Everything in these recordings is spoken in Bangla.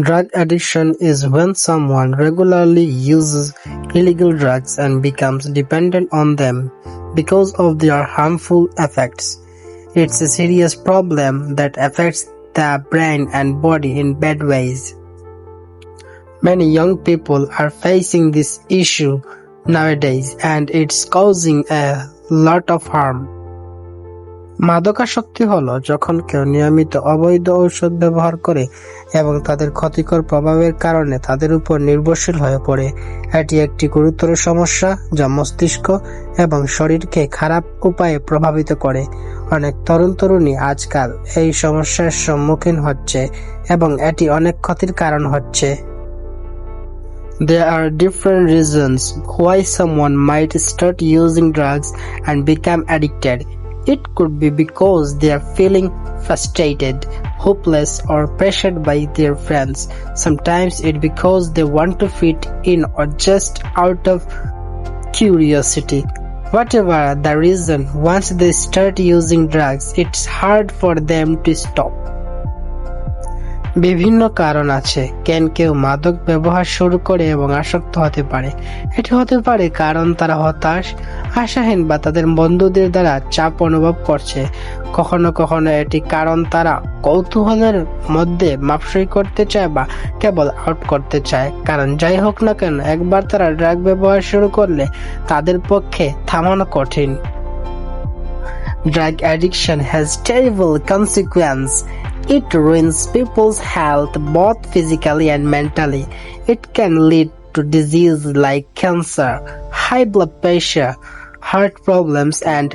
Drug addiction is when someone regularly uses illegal drugs and becomes dependent on them because of their harmful effects. It's a serious problem that affects the brain and body in bad ways. Many young people are facing this issue nowadays and it's causing a lot of harm. মাদকাসক্তি হলো যখন কেউ নিয়মিত অবৈধ ঔষধ ব্যবহার করে এবং তাদের ক্ষতিকর প্রভাবের কারণে তাদের উপর নির্ভরশীল হয়ে পড়ে। এটি একটি গুরুতর সমস্যা যা মস্তিষ্ক এবং শরীরকে খারাপ উপায়ে প্রভাবিত করে। অনেক তরুণ-তরুণী আজকাল এই সমস্যার সম্মুখীন হচ্ছে এবং এটি অনেক ক্ষতির কারণ হচ্ছে। There are different reasons why someone might start using drugs and become addicted. It could be because they are feeling frustrated, hopeless, or pressured by their friends. Sometimes it's because they want to fit in or just out of curiosity. Whatever the reason, once they start using drugs, it's hard for them to stop. বিভিন্ন কারণ আছে কেউ মাদক ব্যবহার শুরু করে এবং আসক্ত হতে পারে। এটি হতে পারে কারণ তারা হতাশ, আশাহীন বা তাদের বন্ধুদের দ্বারা চাপ অনুভব করছে। কখনো কখনো এটি কারণ তারা কৌতূহলের মধ্যে মাপসই করতে চায় বা কেবল আউট করতে চায়। কারণ যাই হোক না কেন, একবার তারা ড্রাগ ব্যবহার শুরু করলে তাদের পক্ষে থামানো কঠিন। Drug addiction has terrible consequences. It ruins people's health both physically and mentally. It can lead to diseases like cancer, high blood pressure, heart problems, and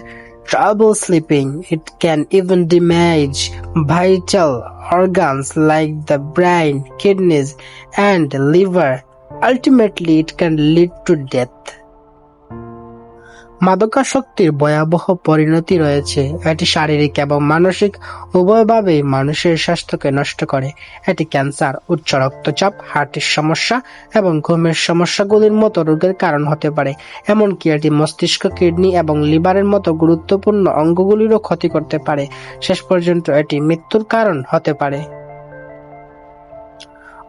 trouble sleeping. It can even damage vital organs like the brain, kidneys, and liver. Ultimately, it can lead to death. মাদকাসক্তির ভয়াবহ পরিণতি রয়েছে। এটি শারীরিক এবং মানসিক উভয়ভাবেই মানুষের স্বাস্থ্যকে নষ্ট করে। এটি ক্যান্সার, উচ্চ রক্তচাপ, হার্টের সমস্যা এবং ঘুমের সমস্যাগুলির মতো রোগের কারণ হতে পারে। এমনকি এটি মস্তিষ্ক, কিডনি এবং লিভারের মতো গুরুত্বপূর্ণ অঙ্গগুলিরও ক্ষতি করতে পারে। শেষ পর্যন্ত এটি মৃত্যুর কারণ হতে পারে।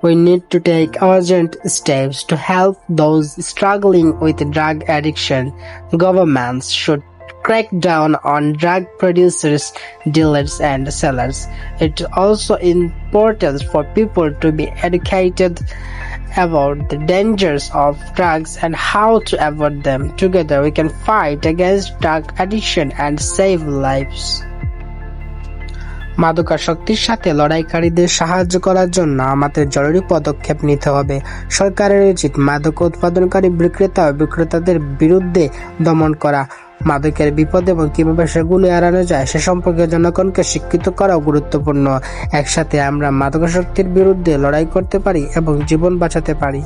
We need to take urgent steps to help those struggling with drug addiction. Governments should crack down on drug producers, dealers, and sellers. It's also important for people to be educated about the dangers of drugs and how to avoid them. Together we can fight against drug addiction and save lives. মাদকাসক্তির সাথে লড়াইকারীদের সাহায্য করার জন্য আমাদের জরুরি পদক্ষেপ নিতে হবে। সরকারের উচিত মাদক উৎপাদনকারী বিক্রেতা ও বিক্রেতাদের বিরুদ্ধে দমন করা, মাদকের বিপদ এবং কিভাবে সেগুলি এড়ানো যায় সে সম্পর্কে জনগণকে শিক্ষিত করাও গুরুত্বপূর্ণ। একসাথে আমরা মাদকাসক্তির বিরুদ্ধে লড়াই করতে পারি এবং জীবন বাঁচাতে পারি।